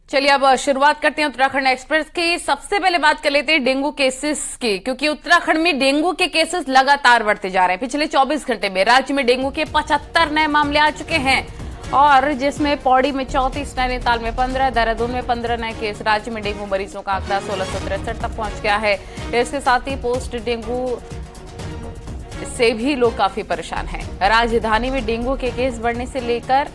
चलिए अब शुरुआत करते हैं उत्तराखंड एक्सप्रेस की। सबसे पहले बात कर लेते हैं डेंगू केसेस की, क्योंकि उत्तराखंड में डेंगू के केसेस लगातार बढ़ते जा रहे हैं। पिछले 24 घंटे में राज्य में डेंगू के 75 नए मामले आ चुके हैं, और जिसमें पौड़ी में 34, नैनीताल में 15, देहरादून में 15 नए केस। राज्य में डेंगू मरीजों का आंकड़ा 1663 तक पहुंच गया है। इसके साथ ही पोस्ट डेंगू से भी लोग काफी परेशान हैं। राजधानी में डेंगू के केस बढ़ने से लेकर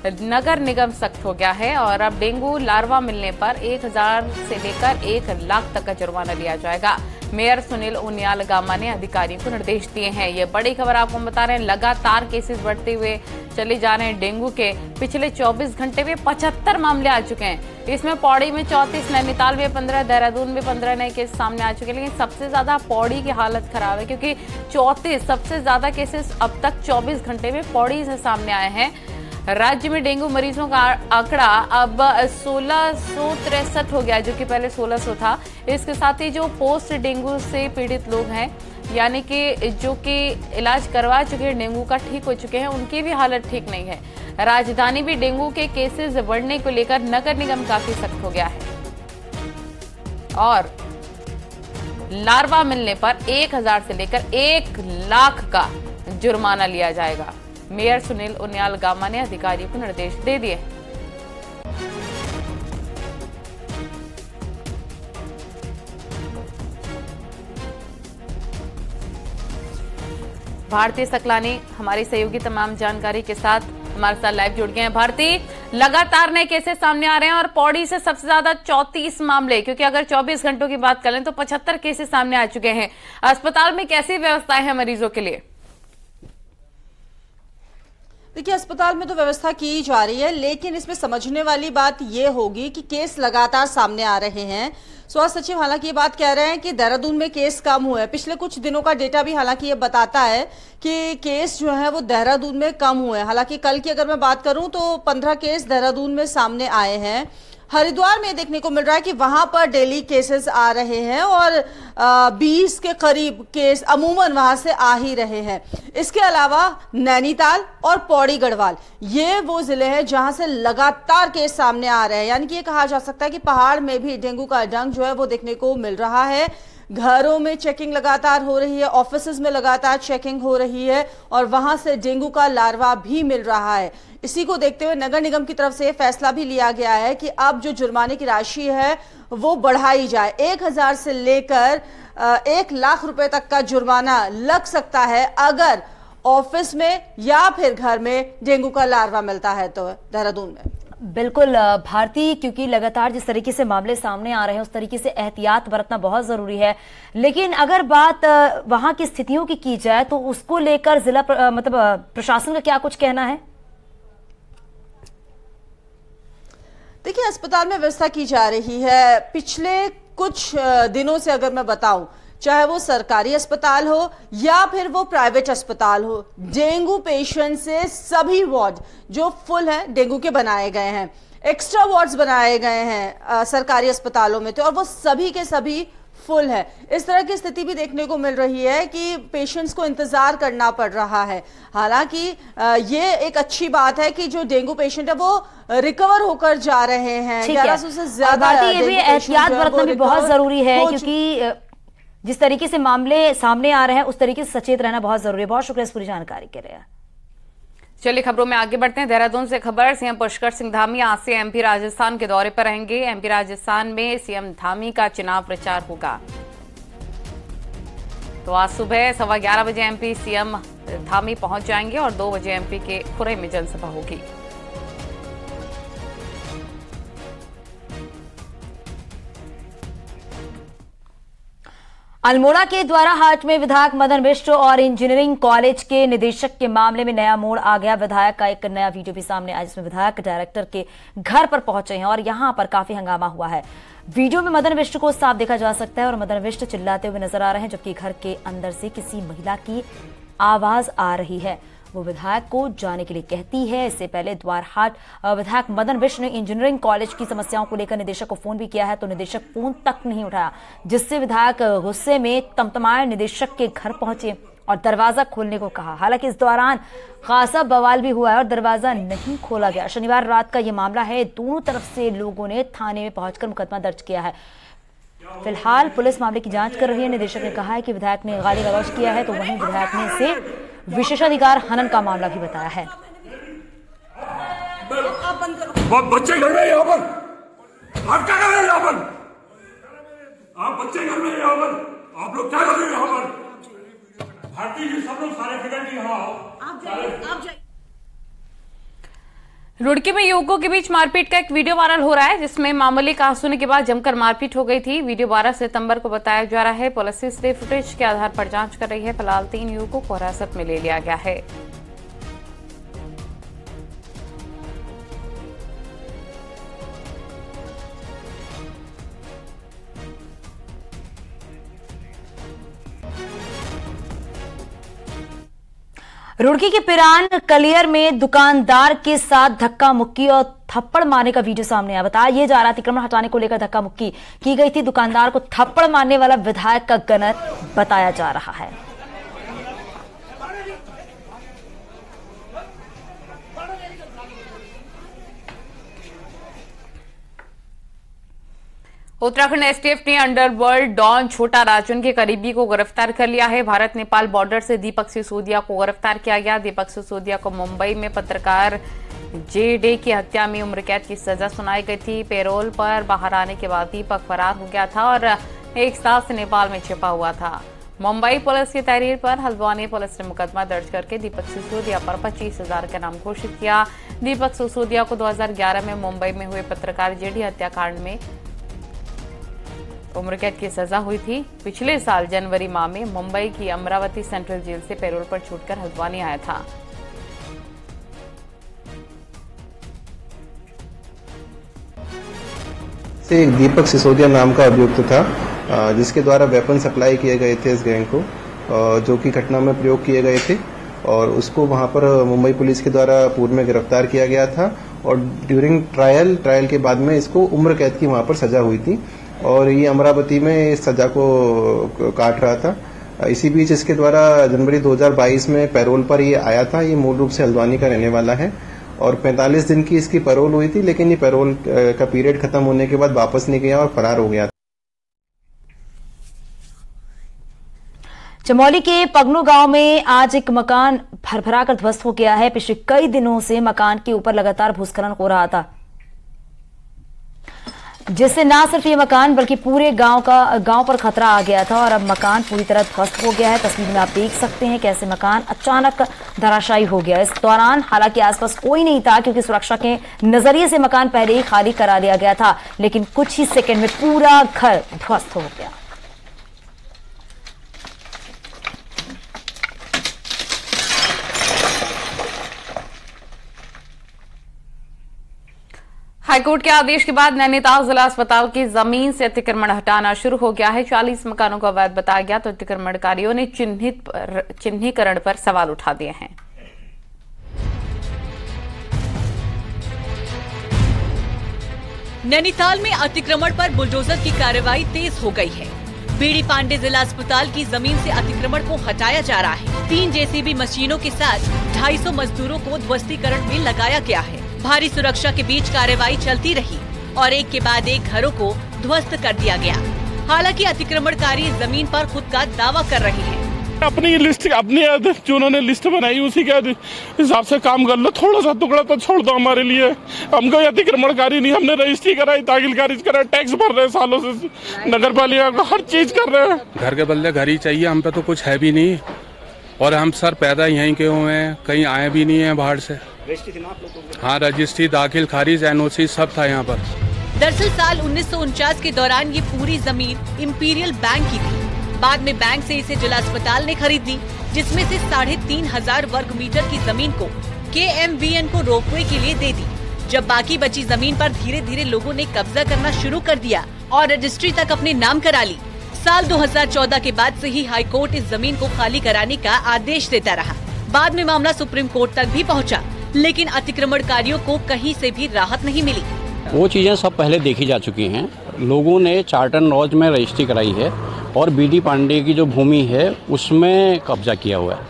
नगर निगम सख्त हो गया है, और अब डेंगू लार्वा मिलने पर 1000 से लेकर 1 लाख तक का जुर्माना लिया जाएगा। मेयर सुनील उनियाल गामा ने अधिकारियों को निर्देश दिए हैं। ये बड़ी खबर आपको बता रहे हैं। लगातार केसेस बढ़ते हुए चले जा रहे हैं डेंगू के। पिछले 24 घंटे में 75 मामले आ चुके हैं। इसमें पौड़ी में 34, नैनीताल में 15, देहरादून में 15 नए केस सामने आ चुके हैं। लेकिन सबसे ज्यादा पौड़ी की हालत खराब है, क्योंककि 34 सबसे ज्यादा केसेस अब तक 24 घंटे में पौड़ी से सामने आए हैं। राज्य में डेंगू मरीजों का आंकड़ा अब 1663 हो गया, जो कि पहले 1600 था। इसके साथ ही जो पोस्ट डेंगू से पीड़ित लोग हैं, यानी कि जो कि इलाज करवा चुके हैं, डेंगू का ठीक हो चुके हैं, उनकी भी हालत ठीक नहीं है। राजधानी भी डेंगू के केसेस बढ़ने को लेकर नगर निगम काफी सख्त हो गया है, और लार्वा मिलने पर 1000 से लेकर 1 लाख का जुर्माना लिया जाएगा। मेयर सुनील उनियाल गामा ने अधिकारियों को निर्देश दे दिए। भारती सकलानी हमारी सहयोगी तमाम जानकारी के साथ हमारे साथ लाइव जुड़ गए हैं। भारती, लगातार नए केसेस सामने आ रहे हैं, और पौड़ी से सबसे ज्यादा 34 मामले, क्योंकि अगर 24 घंटों की बात करें तो 75 केसेस सामने आ चुके हैं। अस्पताल में कैसी व्यवस्थाएं हैं मरीजों के लिए? देखिए, अस्पताल में तो व्यवस्था की जा रही है, लेकिन इसमें समझने वाली बात यह होगी कि केस लगातार सामने आ रहे हैं। स्वास्थ्य सचिव हालांकि ये बात कह रहे हैं कि देहरादून में केस कम हुए हैं। पिछले कुछ दिनों का डेटा भी हालांकि ये बताता है कि केस जो है वो देहरादून में कम हुए हैं। हालांकि कल की अगर मैं बात करूं तो 15 केस देहरादून में सामने आए हैं। हरिद्वार में देखने को मिल रहा है कि वहां पर डेली केसेस आ रहे हैं, और 20 के करीब केस अमूमन वहां से आ ही रहे हैं। इसके अलावा नैनीताल और पौड़ी गढ़वाल, ये वो जिले हैं जहां से लगातार केस सामने आ रहे हैं। यानी कि ये कहा जा सकता है कि पहाड़ में भी डेंगू का डंक जो है वो देखने को मिल रहा है। घरों में चेकिंग लगातार हो रही है, ऑफिसेज में लगातार चेकिंग हो रही है, और वहां से डेंगू का लार्वा भी मिल रहा है। इसी को देखते हुए नगर निगम की तरफ से फैसला भी लिया गया है कि अब जो जुर्माने की राशि है वो बढ़ाई जाए। 1000 से लेकर 1 लाख रुपए तक का जुर्माना लग सकता है अगर ऑफिस में या फिर घर में डेंगू का लार्वा मिलता है तो देहरादून में। बिल्कुल भारती, क्योंकि लगातार जिस तरीके से मामले सामने आ रहे हैं उस तरीके से एहतियात बरतना बहुत जरूरी है। लेकिन अगर बात वहां की स्थितियों की जाए तो उसको लेकर जिला प्रशासन का क्या कुछ कहना है? देखिए, अस्पताल में व्यवस्था की जा रही है। पिछले कुछ दिनों से अगर मैं बताऊं, चाहे वो सरकारी अस्पताल हो या फिर वो प्राइवेट अस्पताल हो, डेंगू पेशेंट से सभी वार्ड जो फुल हैं डेंगू के बनाए गए हैं। एक्स्ट्रा वार्ड्स बनाए गए हैं सरकारी अस्पतालों में, तो और वो सभी के सभी फुल है। इस तरह की स्थिति भी देखने को मिल रही है कि पेशेंट्स को इंतजार करना पड़ रहा है। हालांकि ये एक अच्छी बात है कि जो डेंगू पेशेंट है वो रिकवर होकर जा रहे हैं। 1100 से ज्यादा। ये भी एहतियात बरतना भी बहुत जरूरी है, क्योंकि जिस तरीके से मामले सामने आ रहे हैं उस तरीके से सचेत रहना बहुत जरूरी है। बहुत शुक्रिया इस पूरी जानकारी के लिए। चलिए खबरों में आगे बढ़ते हैं। देहरादून से खबर, सीएम पुष्कर सिंह धामी आज से एमपी राजस्थान के दौरे पर रहेंगे। एमपी राजस्थान में सीएम धामी का चुनाव प्रचार होगा। तो आज सुबह 11:15 बजे एमपी सीएम धामी पहुंच जाएंगे, और 2 बजे एमपी के खुरे में जनसभा होगी। अल्मोड़ा के द्वाराहाट में विधायक मदन मिश्र और इंजीनियरिंग कॉलेज के निदेशक के मामले में नया मोड़ आ गया। विधायक का एक नया वीडियो भी सामने आया, जिसमें विधायक डायरेक्टर के घर पर पहुंचे हैं और यहां पर काफी हंगामा हुआ है। वीडियो में मदन मिश्र को साफ देखा जा सकता है और मदन मिश्र चिल्लाते हुए नजर आ रहे हैं, जबकि घर के अंदर से किसी महिला की आवाज आ रही है। वो विधायक को जाने के लिए कहती है। इससे पहले द्वारहाट विधायक मदन मिश्र ने इंजीनियरिंग कॉलेज की समस्याओं को लेकर निदेशक को फोन भी किया है, तो निदेशक फोन तक नहीं उठाया, जिससे विधायक गुस्से में तमतमाए निदेशक के घर पहुंचे और दरवाजा खोलने को कहा। हालांकि इस दौरान खासा बवाल भी हुआ है और दरवाजा नहीं खोला गया। शनिवार रात का ये मामला है। दोनों तरफ से लोगों ने थाने में पहुंचकर मुकदमा दर्ज किया है। फिलहाल पुलिस मामले की जांच कर रही है। निदेशक ने कहा है कि विधायक ने गाली गलौज किया है, तो वहीं विधायक ने इसे विशेषाधिकार हनन का मामला भी बताया है। बच्चे घर में यहाँ पर, आप क्या कर रहे हैं यहाँ पर? आप बच्चे घर में यहाँ पर, आप लोग क्या कर रहे हैं यहाँ पर? भारतीय जी सब लोग सारे फैकल्टी यहाँ आओ। आप जाइए। रुड़की में युवकों के बीच मारपीट का एक वीडियो वायरल हो रहा है, जिसमें मामूली कहा सुनने के बाद जमकर मारपीट हो गई थी। वीडियो 12 सितंबर को बताया जा रहा है। पुलिस सीसीटीवी फुटेज के आधार पर जांच कर रही है। फिलहाल 3 युवकों को हिरासत में ले लिया गया है। रुड़की के पिरान कलियर में दुकानदार के साथ धक्का मुक्की और थप्पड़ मारने का वीडियो सामने आया। बताया ये जा रहा अतिक्रमण हटाने को लेकर धक्का मुक्की की गई थी। दुकानदार को थप्पड़ मारने वाला विधायक का गनर बताया जा रहा है। उत्तराखंड एसटीएफ ने अंडरवर्ल्ड डॉन छोटा राजन के करीबी को गिरफ्तार कर लिया है। भारत नेपाल बॉर्डर से दीपक सिसोदिया को गिरफ्तार किया गया। दीपक सिसोदिया को मुंबई में पत्रकार जे डे की हत्या में उम्र कैद की सजा सुनाई गई थी। पैरोल पर बाहर आने के बाद दीपक फरार हो गया था और एक साल से नेपाल में छिपा हुआ था। मुंबई पुलिस की तहरीर पर हल्द्वानी पुलिस ने मुकदमा दर्ज करके दीपक सिसोदिया पर 25,000 का नाम घोषित किया। दीपक सिसोदिया को 2011 में मुंबई में हुए पत्रकार जेडी हत्याकांड में उम्र कैद की सजा हुई थी। पिछले साल जनवरी माह में मुंबई की अमरावती सेंट्रल जेल से पैरोल पर छूटकर हल्द्वानी आया था। से एक दीपक सिसोदिया नाम का अभियुक्त था, जिसके द्वारा वेपन सप्लाई किए गए थे इस गैंग को, जो कि घटना में प्रयोग किए गए थे और उसको वहां पर मुंबई पुलिस के द्वारा पूर्व में गिरफ्तार किया गया था और ड्यूरिंग ट्रायल के बाद में इसको उम्र कैद की वहां पर सजा हुई थी और ये अमरावती में इस सजा को काट रहा था। इसी बीच इसके द्वारा जनवरी 2022 में पैरोल पर ये आया था। ये मूल रूप से हल्द्वानी का रहने वाला है और 45 दिन की इसकी पैरोल हुई थी, लेकिन ये पैरोल का पीरियड खत्म होने के बाद वापस नहीं गया और फरार हो गया। चमोली के पगनू गांव में आज एक मकान भरभरा कर ध्वस्त हो गया है। पिछले कई दिनों से मकान के ऊपर लगातार भूस्खलन हो रहा था, जिससे न सिर्फ ये मकान बल्कि पूरे गांव पर खतरा आ गया था और अब मकान पूरी तरह ध्वस्त हो गया है। तस्वीर में आप देख सकते हैं कैसे मकान अचानक धराशायी हो गया। इस दौरान हालांकि आसपास कोई नहीं था, क्योंकि सुरक्षा के नजरिए से मकान पहले ही खाली करा दिया गया था, लेकिन कुछ ही सेकंड में पूरा घर ध्वस्त हो गया। हाईकोर्ट के आदेश के बाद नैनीताल जिला अस्पताल की जमीन से अतिक्रमण हटाना शुरू हो गया है। 40 मकानों को अवैध बताया गया तो अतिक्रमणकारियों ने चिन्हीकरण पर सवाल उठा दिए हैं। नैनीताल में अतिक्रमण पर बुलडोजर की कार्रवाई तेज हो गई है। बीडी पांडे जिला अस्पताल की जमीन से अतिक्रमण को हटाया जा रहा है। 3 जेसीबी मशीनों के साथ 250 मजदूरों को ध्वस्तीकरण में लगाया गया है। भारी सुरक्षा के बीच कार्रवाई चलती रही और एक के बाद एक घरों को ध्वस्त कर दिया गया। हालांकि अतिक्रमणकारी जमीन पर खुद का दावा कर रहे हैं। अपनी लिस्ट, अपनी जो उन्होंने लिस्ट बनाई उसी के हिसाब से काम कर लो। थोड़ा सा टुकड़ा तो छोड़ दो हमारे लिए। हम कोई अतिक्रमणकारी नहीं, हमने रजिस्ट्री कराई, दाखिल खारिज करा, टैक्स भर रहे सालों से, नगर पालिका को हर चीज कर रहे हैं। घर के बदले घर ही चाहिए, हम पे तो कुछ है भी नहीं और हम सर पैदा यहीं के हुए हैं, कहीं आए भी नहीं है बाहर से। हाँ, रजिस्ट्री, दाखिल खारिज, एनओसी सब था यहाँ पर। दरअसल साल 1949 के दौरान ये पूरी जमीन इंपीरियल बैंक की थी। बाद में बैंक से इसे जिला अस्पताल ने खरीद ली, जिसमें से 3,500 वर्ग मीटर की जमीन को KMVN को रोपवे के लिए दे दी। जब बाकी बची जमीन पर धीरे धीरे लोगों ने कब्जा करना शुरू कर दिया और रजिस्ट्री तक अपने नाम करा ली। साल 2014 के बाद से ही हाईकोर्ट इस जमीन को खाली कराने का आदेश देता रहा। बाद में मामला सुप्रीम कोर्ट तक भी पहुंचा, लेकिन अतिक्रमणकारियों को कहीं से भी राहत नहीं मिली। वो चीज़ें सब पहले देखी जा चुकी हैं। लोगों ने चार्टर लॉज में रजिस्ट्री कराई है और बीडी पांडे की जो भूमि है उसमें कब्जा किया हुआ है।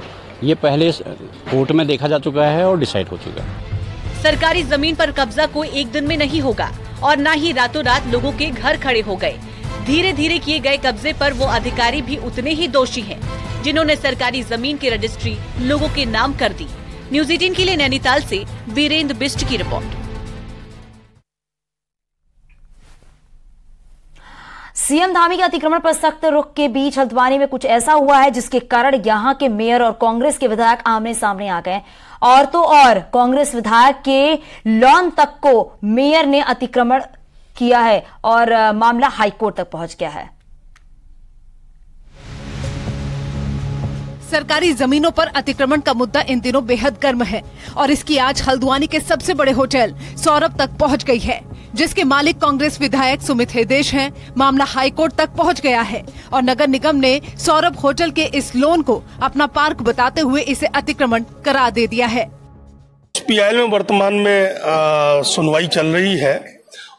ये पहले कोर्ट में देखा जा चुका है और डिसाइड हो चुका है। सरकारी जमीन पर कब्जा कोई एक दिन में नहीं होगा और न ही रातों रात लोगों के घर खड़े हो गए। धीरे धीरे किए गए कब्जे पर वो अधिकारी भी उतने ही दोषी हैं, जिन्होंने सरकारी जमीन की रजिस्ट्री लोगों के नाम कर दी। न्यूज़ 18 के लिए नैनीताल से वीरेंद्र बिष्ट की रिपोर्ट। सीएम धामी के अतिक्रमण पर सख्त रुख के बीच हल्द्वानी में कुछ ऐसा हुआ है जिसके कारण यहां के मेयर और कांग्रेस के विधायक आमने सामने आ गए। और तो और कांग्रेस विधायक के लॉन तक को मेयर ने अतिक्रमण किया है और मामला हाईकोर्ट तक पहुंच गया है। सरकारी जमीनों पर अतिक्रमण का मुद्दा इन दिनों बेहद गर्म है और इसकी आज हल्द्वानी के सबसे बड़े होटल सौरभ तक पहुंच गई है, जिसके मालिक कांग्रेस विधायक सुमित हृदेश हैं। मामला हाईकोर्ट तक पहुंच गया है और नगर निगम ने सौरभ होटल के इस लोन को अपना पार्क बताते हुए इसे अतिक्रमण करार दे दिया है। PIL में वर्तमान में सुनवाई चल रही है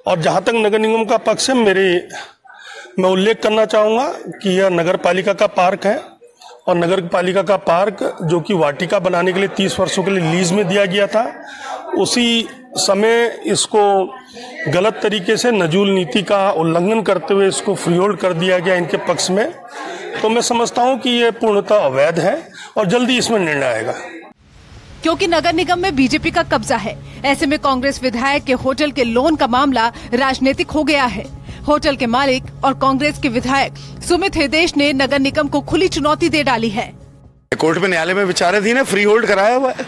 और जहां तक नगर निगम का पक्ष है, मैं उल्लेख करना चाहूंगा कि यह नगर पालिका का पार्क है और नगर पालिका का पार्क जो कि वाटिका बनाने के लिए 30 वर्षों के लिए लीज में दिया गया था, उसी समय इसको गलत तरीके से नजूल नीति का उल्लंघन करते हुए इसको फ्री होल्ड कर दिया गया इनके पक्ष में। तो मैं समझता हूं कि ये पूर्णतः अवैध है और जल्दी इसमें निर्णय आएगा। क्योंकि नगर निगम में बीजेपी का कब्जा है, ऐसे में कांग्रेस विधायक के होटल के लोन का मामला राजनीतिक हो गया है। होटल के मालिक और कांग्रेस के विधायक सुमित हृदेश ने नगर निगम को खुली चुनौती दे डाली है। कोर्ट में न्यायालय में विचाराधीन है, फ्री होल्ड कराया हुआ है।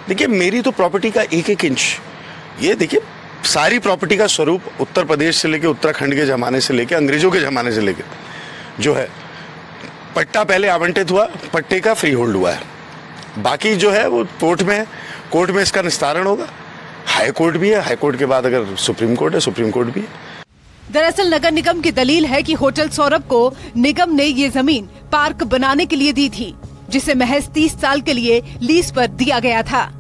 देखिए, मेरी तो प्रॉपर्टी का एक एक इंच, ये देखिए सारी प्रॉपर्टी का स्वरूप उत्तर प्रदेश से लेके उत्तराखंड के जमाने से लेके अंग्रेजों के जमाने से लेके जो है, पट्टा पहले आवंटित हुआ, पट्टे का फ्री होल्ड हुआ है। बाकी जो है वो कोर्ट में है, कोर्ट में इसका निस्तारण होगा। हाई कोर्ट भी है, हाई कोर्ट के बाद अगर सुप्रीम कोर्ट है, सुप्रीम कोर्ट भी है। दरअसल नगर निगम की दलील है कि होटल सौरभ को निगम ने ये जमीन पार्क बनाने के लिए दी थी, जिसे महज 30 साल के लिए लीज पर दिया गया था।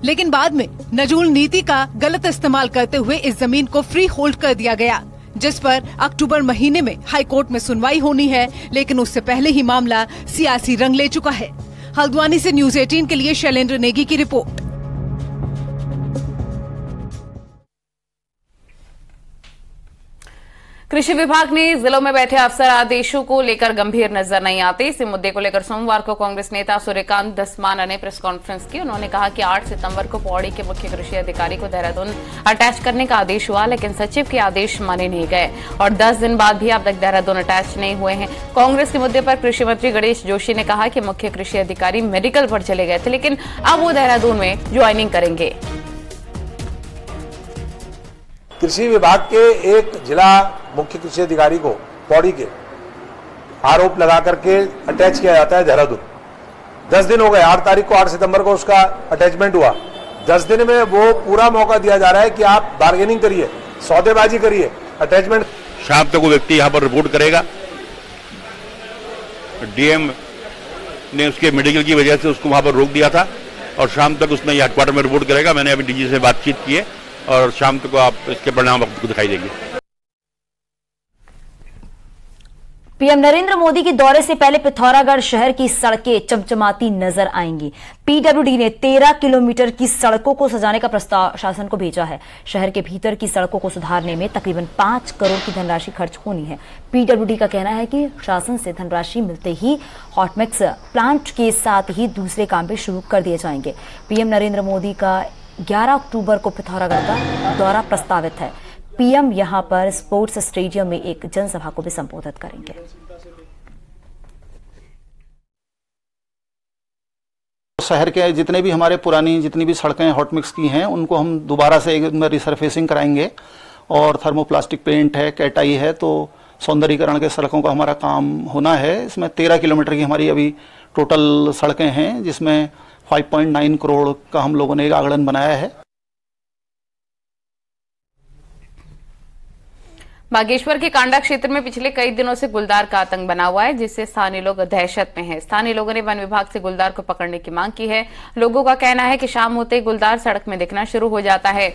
लेकिन बाद में नजूल नीति का गलत इस्तेमाल करते हुए इस जमीन को फ्री होल्ड कर दिया गया, जिस पर अक्टूबर महीने में हाई कोर्ट में सुनवाई होनी है। लेकिन उससे पहले ही मामला सियासी रंग ले चुका है। हल्द्वानी से न्यूज़ 18 के लिए शैलेंद्र नेगी की रिपोर्ट। कृषि विभाग ने जिलों में बैठे अफसर आदेशों को लेकर गंभीर नजर नहीं आते। इसी मुद्दे को लेकर सोमवार को कांग्रेस नेता सूर्यकांत धस्माना ने प्रेस कॉन्फ्रेंस की। उन्होंने कहा कि 8 सितंबर को पौड़ी के मुख्य कृषि अधिकारी को देहरादून अटैच करने का आदेश हुआ, लेकिन सचिव के आदेश माने नहीं गए और 10 दिन बाद भी अब तक देहरादून अटैच नहीं हुए हैं। कांग्रेस के मुद्दे पर कृषि मंत्री गणेश जोशी ने कहा कि मुख्य कृषि अधिकारी मेडिकल पर चले गए थे, लेकिन अब वो देहरादून में ज्वाइनिंग करेंगे। कृषि विभाग के एक जिला मुख्य कृषि अधिकारी को पौड़ी के आरोप लगा करके अटैच किया जाता है देहरादून। 10 दिन हो गए, 8 तारीख को 8 सितंबर को उसका अटैचमेंट हुआ। 10 दिन में वो पूरा मौका दिया जा रहा है कि आप बार्गेनिंग करिए, सौदेबाजी करिए, अटैचमेंट। शाम तक वो व्यक्ति यहाँ पर रिपोर्ट करेगा। डीएम ने उसके मेडिकल की वजह से उसको वहां पर रोक दिया था और शाम तक उसने ये हेडक्वार्टर में रिपोर्ट करेगा। मैंने अभी डीजी से बातचीत की है और शाम तक आप इसके परिणाम आपको दिखाई देंगे। पीएम नरेंद्र मोदी के दौरे से पहले पिथौरागढ़ शहर की सड़कें चमचमाती नजर आएंगी। पीडब्ल्यूडी ने 13 किलोमीटर की सड़कों को सजाने का प्रस्ताव शासन को भेजा है। शहर के भीतर की सड़कों को सुधारने में तकरीबन 5 करोड़ की धनराशि खर्च होनी है। पीडब्ल्यूडी का कहना है कि शासन से धनराशि मिलते ही हॉटमिक्स प्लांट के साथ ही दूसरे काम भी शुरू कर दिए जाएंगे। पीएम नरेंद्र मोदी का 11 अक्टूबर को पिथौरागढ़ का दौरा प्रस्तावित है। पीएम यहां पर स्पोर्ट्स स्टेडियम में एक जनसभा को भी संबोधित करेंगे। शहर के जितने भी हमारे पुरानी जितनी भी सड़कें हॉटमिक्स की हैं, उनको हम दोबारा से रिसर्फेसिंग कराएंगे और थर्मोप्लास्टिक पेंट है, कैटाई है, तो सौंदर्यीकरण के सड़कों का हमारा काम होना है। इसमें 13 किलोमीटर की हमारी अभी टोटल सड़कें हैं, जिसमें 5.9 करोड़ का हम लोगों ने एक आंकड़न बनाया है। बागेश्वर के कांडा क्षेत्र में पिछले कई दिनों से गुलदार का आतंक बना हुआ है, जिससे स्थानीय लोग दहशत में हैं। स्थानीय लोगों ने वन विभाग से गुलदार को पकड़ने की मांग की है। लोगों का कहना है कि शाम होते ही गुलदार सड़क में दिखना शुरू हो जाता है।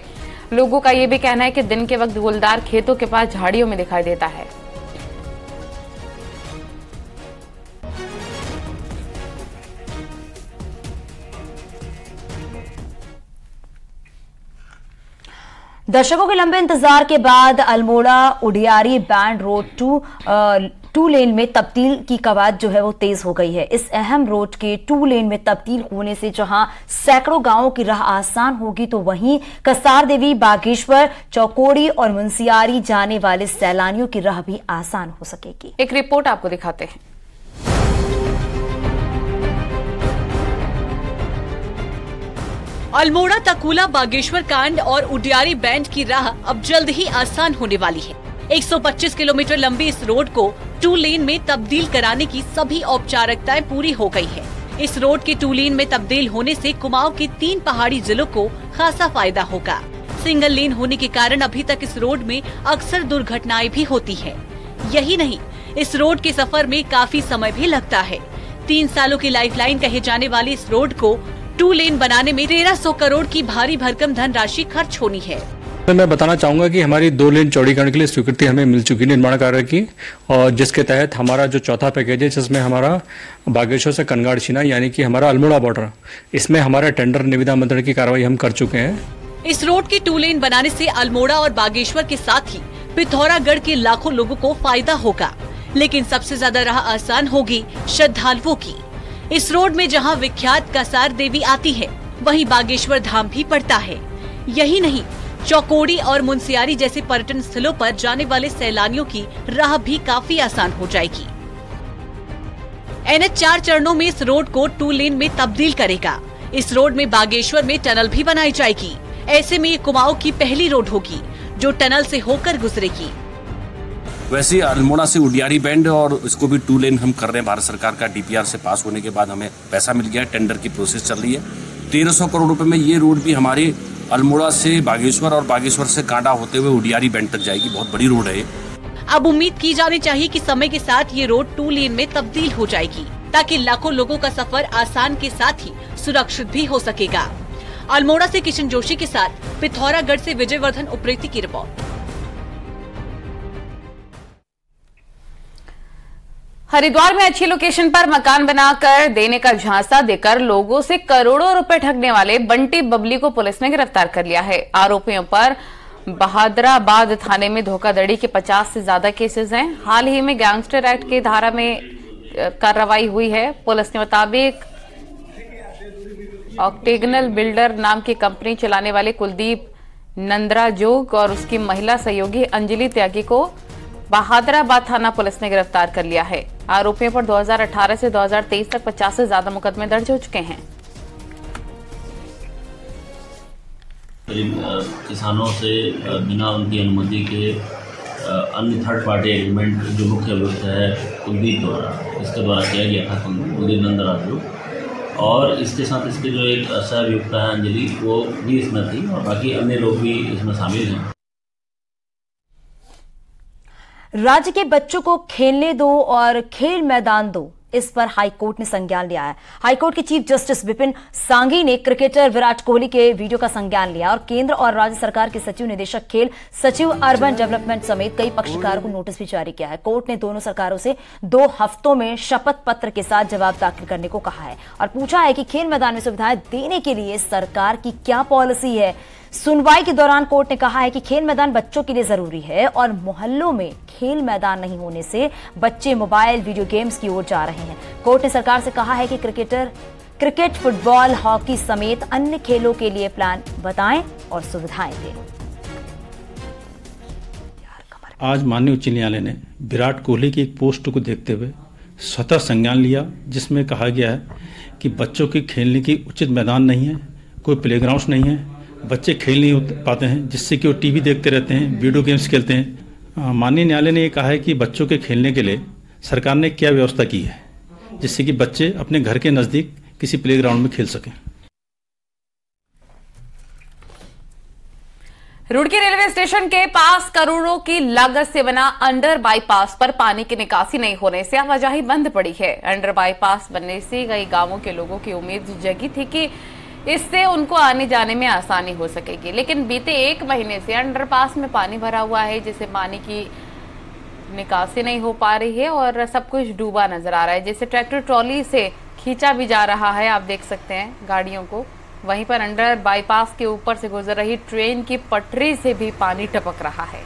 लोगों का यह भी कहना है कि दिन के वक्त गुलदार खेतों के पास झाड़ियों में दिखाई देता है। दर्शकों के लंबे इंतजार के बाद Almora Udiyari Band road two lane में तब्दील की कवायद जो है वो तेज हो गई है। इस अहम रोड के 2 लेन में तब्दील होने से जहां सैकड़ों गांवों की राह आसान होगी, तो वहीं कसार देवी, बागेश्वर, चौकोड़ी और मुंसियारी जाने वाले सैलानियों की राह भी आसान हो सकेगी। एक रिपोर्ट आपको दिखाते हैं। अल्मोड़ा, तकुला, बागेश्वर कांड और उडियारी बैंड की राह अब जल्द ही आसान होने वाली है। 125 किलोमीटर लंबी इस रोड को 2 लेन में तब्दील कराने की सभी औपचारिकताएं पूरी हो गई है। इस रोड के 2 लेन में तब्दील होने से कुमाऊं के 3 पहाड़ी जिलों को खासा फायदा होगा। सिंगल लेन होने के कारण अभी तक इस रोड में अक्सर दुर्घटनाएं भी होती है। यही नहीं, इस रोड के सफर में काफी समय भी लगता है। 3 सालों की लाइफलाइन कहे जाने वाली इस रोड को 2 लेन बनाने में 1300 करोड़ की भारी भरकम धनराशि खर्च होनी है। मैं बताना चाहूंगा कि हमारी 2 लेन चौड़ीकरण के लिए स्वीकृति हमें मिल चुकी है निर्माण कार्य की, और जिसके तहत हमारा जो चौथा पैकेज है, जिसमें हमारा बागेश्वर से कनगाड़ छिना यानी कि हमारा अल्मोड़ा बॉर्डर, इसमें हमारा टेंडर निविदा मंत्रण की कार्रवाई हम कर चुके हैं। इस रोड के 2 लेन बनाने से अल्मोड़ा और बागेश्वर के साथ ही पिथौरागढ़ के लाखों लोगों को फायदा होगा, लेकिन सबसे ज्यादा राह आसान होगी श्रद्धालुओं की। इस रोड में जहां विख्यात कसार देवी आती है, वहीं बागेश्वर धाम भी पड़ता है। यही नहीं, चौकोड़ी और मुंसियारी जैसे पर्यटन स्थलों पर जाने वाले सैलानियों की राह भी काफी आसान हो जाएगी। NH 4 चरणों में इस रोड को 2 लेन में तब्दील करेगा। इस रोड में बागेश्वर में टनल भी बनाई जाएगी। ऐसे में ये कुमाऊं की पहली रोड होगी जो टनल से होकर गुजरेगी। वैसे अल्मोड़ा से उडियारी बैंड और इसको भी 2 लेन हम कर रहे हैं। भारत सरकार का DPR से पास होने के बाद हमें पैसा मिल गया, टेंडर की प्रोसेस चल रही है। 1300 करोड़ रुपए में ये रोड भी हमारे अल्मोड़ा से बागेश्वर और बागेश्वर से कांडा होते हुए उडियारी बैंड तक जाएगी। बहुत बड़ी रोड है ये। अब उम्मीद की जानी चाहिए कि समय के साथ ये रोड 2 लेन में तब्दील हो जाएगी, ताकि लाखों लोगों का सफर आसान के साथ ही सुरक्षित भी हो सकेगा। अल्मोड़ा से किशन जोशी के साथ पिथौरागढ़ से विजयवर्धन उप्रेती की रिपोर्ट। हरिद्वार में अच्छी लोकेशन पर मकान बनाकर देने का झांसा देकर लोगों से करोड़ों रुपए ठगने वाले बंटी बबली को पुलिस ने गिरफ्तार कर लिया है। आरोपियों पर बहादराबाद थाने में धोखाधड़ी के 50 से ज्यादा केसेस हैं। हाल ही में गैंगस्टर एक्ट की धारा में कार्रवाई हुई है। पुलिस के मुताबिक ऑक्टेगनल बिल्डर नाम की कंपनी चलाने वाले कुलदीप नंदराजोग और उसकी महिला सहयोगी अंजलि त्यागी को बहादराबाद थाना पुलिस ने गिरफ्तार कर लिया है। आरोपियों पर 2018 से 2023 तक 50 से ज्यादा मुकदमे दर्ज हो चुके हैं। किसानों से बिना उनकी अनुमति के अन्य थर्ड पार्टी एग्रीमेंट जो मुख्य अभियुक्त है कुलदीप द्वारा, इसके द्वारा किया गया था, कुलदीप नंदराजू, और इसके साथ इसके जो एक सह अभियुक्त है अंजलि, वो भी इसमें थी और बाकी अन्य लोग भी इसमें शामिल हैं। राज्य के बच्चों को खेलने दो और खेल मैदान दो, इस पर हाईकोर्ट ने संज्ञान लिया है। हाईकोर्ट के चीफ जस्टिस विपिन सांघी ने क्रिकेटर विराट कोहली के वीडियो का संज्ञान लिया और केंद्र और राज्य सरकार के सचिव, निदेशक खेल, सचिव अर्बन डेवलपमेंट समेत कई पक्षकारों को नोटिस भी जारी किया है। कोर्ट ने दोनों सरकारों से 2 हफ्तों में शपथ पत्र के साथ जवाब दाखिल करने को कहा है और पूछा है कि खेल मैदान में सुविधाएं देने के लिए सरकार की क्या पॉलिसी है। सुनवाई के दौरान कोर्ट ने कहा है कि खेल मैदान बच्चों के लिए जरूरी है और मोहल्लों में खेल मैदान नहीं होने से बच्चे मोबाइल वीडियो गेम्स की ओर जा रहे हैं। कोर्ट ने सरकार से कहा है कि क्रिकेट, फुटबॉल, हॉकी समेत अन्य खेलों के लिए प्लान बताएं और सुविधाएं दें। आज माननीय उच्च न्यायालय ने विराट कोहली की एक पोस्ट को देखते हुए स्वतः संज्ञान लिया, जिसमें कहा गया है कि बच्चों के खेलने की उचित मैदान नहीं है, कोई प्लेग्राउंड नहीं है, बच्चे खेल नहीं पाते हैं, जिससे कि वो टीवी देखते रहते हैं, वीडियो गेम्स खेलते हैं। माननीय न्यायालय ने ये कहा है कि बच्चों के खेलने के लिए सरकार ने क्या व्यवस्था की है, जिससे कि बच्चे अपने घर के नजदीक किसी प्लेग्राउंड में खेल सकें। रुड़की रेलवे स्टेशन के पास करोड़ों की लागत से बना अंडर बाईपास पर पानी की निकासी नहीं होने से आवाजाही बंद पड़ी है। अंडर बाईपास बनने से कई गांवों के लोगों की उम्मीद जगी थी कि इससे उनको आने जाने में आसानी हो सकेगी, लेकिन बीते 1 महीने से अंडरपास में पानी भरा हुआ है, जिससे पानी की निकासी नहीं हो पा रही है और सब कुछ डूबा नजर आ रहा है। जैसे ट्रैक्टर ट्रॉली से खींचा भी जा रहा है, आप देख सकते हैं गाड़ियों को वहीं पर अंडर बाईपास के ऊपर से गुजर रही ट्रेन की पटरी से भी पानी टपक रहा है।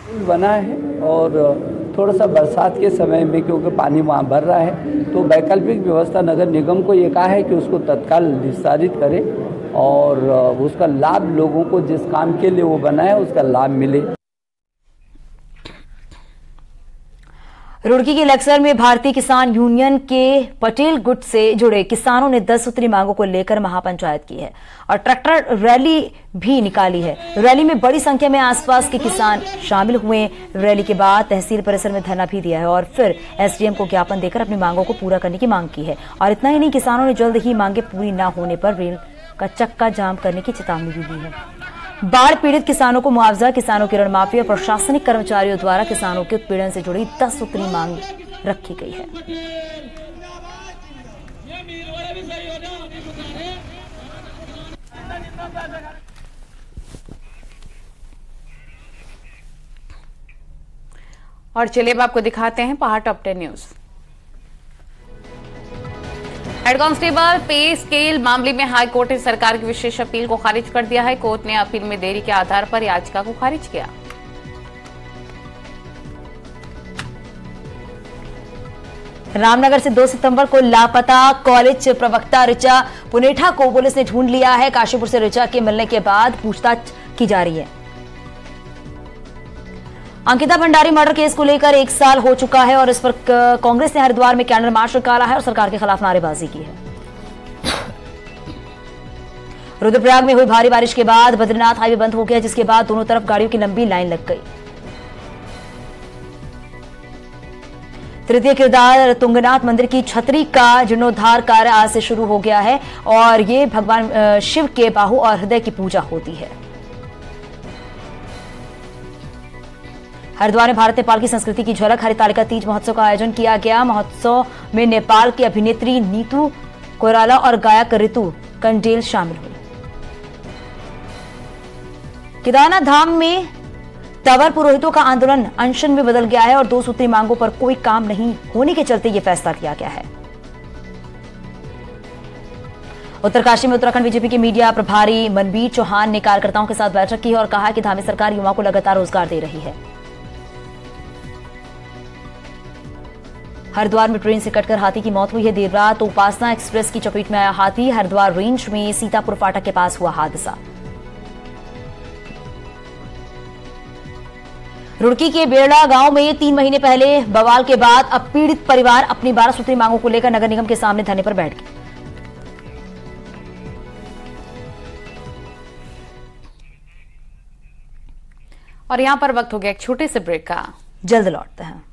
पुल बना है और थोड़ा सा बरसात के समय में क्योंकि पानी वहाँ भर रहा है तो वैकल्पिक व्यवस्था नगर निगम को ये कहा है कि उसको तत्काल विस्तारित करें और उसका लाभ लोगों को जिस काम के लिए वो बना है उसका लाभ मिले। रुड़की के लक्सर में भारतीय किसान यूनियन के पटेल गुट से जुड़े किसानों ने 10 सूत्री मांगों को लेकर महापंचायत की है और ट्रैक्टर रैली भी निकाली है। रैली में बड़ी संख्या में आसपास के किसान शामिल हुए। रैली के बाद तहसील परिसर में धरना भी दिया है और फिर एसडीएम को ज्ञापन देकर अपनी मांगों को पूरा करने की मांग की है। और इतना ही नहीं, किसानों ने जल्द ही मांगे पूरी न होने पर रेल का चक्का जाम करने की चेतावनी भी दी है। बाढ़ पीड़ित किसानों को मुआवजा, किसानों की ऋण माफी और प्रशासनिक कर्मचारियों द्वारा किसानों के उत्पीड़न से जुड़ी 10 सूत्री मांग रखी गई है। और चलिए अब आपको दिखाते हैं पहाड़ टॉप 10 न्यूज। हेड कांस्टेबल पे स्केल मामले में हाई कोर्ट ने सरकार की विशेष अपील को खारिज कर दिया है। कोर्ट ने अपील में देरी के आधार पर याचिका को खारिज किया। रामनगर से 2 सितंबर को लापता कॉलेज प्रवक्ता ऋचा पुनेठा को पुलिस ने ढूंढ लिया है। काशीपुर से ऋचा के मिलने के बाद पूछताछ की जा रही है। अंकिता भंडारी मर्डर केस को लेकर 1 साल हो चुका है और इस पर कांग्रेस ने हरिद्वार में कैंडल मार्च निकाला है और सरकार के खिलाफ नारेबाजी की है। रुद्रप्रयाग में हुई भारी बारिश के बाद बद्रीनाथ हाईवे बंद हो गया, जिसके बाद दोनों तरफ गाड़ियों की लंबी लाइन लग गई। तृतीय किरदार तुंगनाथ मंदिर की छतरी का जीर्णोद्धार कार्य आज से शुरू हो गया है और ये भगवान शिव के बाहु और हृदय की पूजा होती है। हरिद्वार में भारत नेपाल की संस्कृति की झलक हरितालिका तीज महोत्सव का आयोजन किया गया। महोत्सव में नेपाल की अभिनेत्री नीतू कोइराला और गायक ऋतु कंडेल शामिल हुए। केदारनाथ धाम में तंवर पुरोहितों का आंदोलन अनशन में बदल गया है और 2 सूत्री मांगों पर कोई काम नहीं होने के चलते यह फैसला किया गया है। उत्तरकाशी में उत्तराखंड बीजेपी के मीडिया प्रभारी मनबीर चौहान ने कार्यकर्ताओं के साथ बैठक की और कहा कि धामी सरकार युवाओं को लगातार रोजगार दे रही है। हरिद्वार में ट्रेन से कटकर हाथी की मौत हुई है। देर रात उपासना एक्सप्रेस की चपेट में आया हाथी। हरिद्वार रेंज में सीतापुर फाटक के पास हुआ हादसा। रुड़की के बेड़ा गांव में 3 महीने पहले बवाल के बाद अब पीड़ित परिवार अपनी 12 सूत्री मांगों को लेकर नगर निगम के सामने धरने पर बैठ गए। और यहां पर वक्त हो गया एक छोटे से ब्रेक का, जल्द लौटते हैं।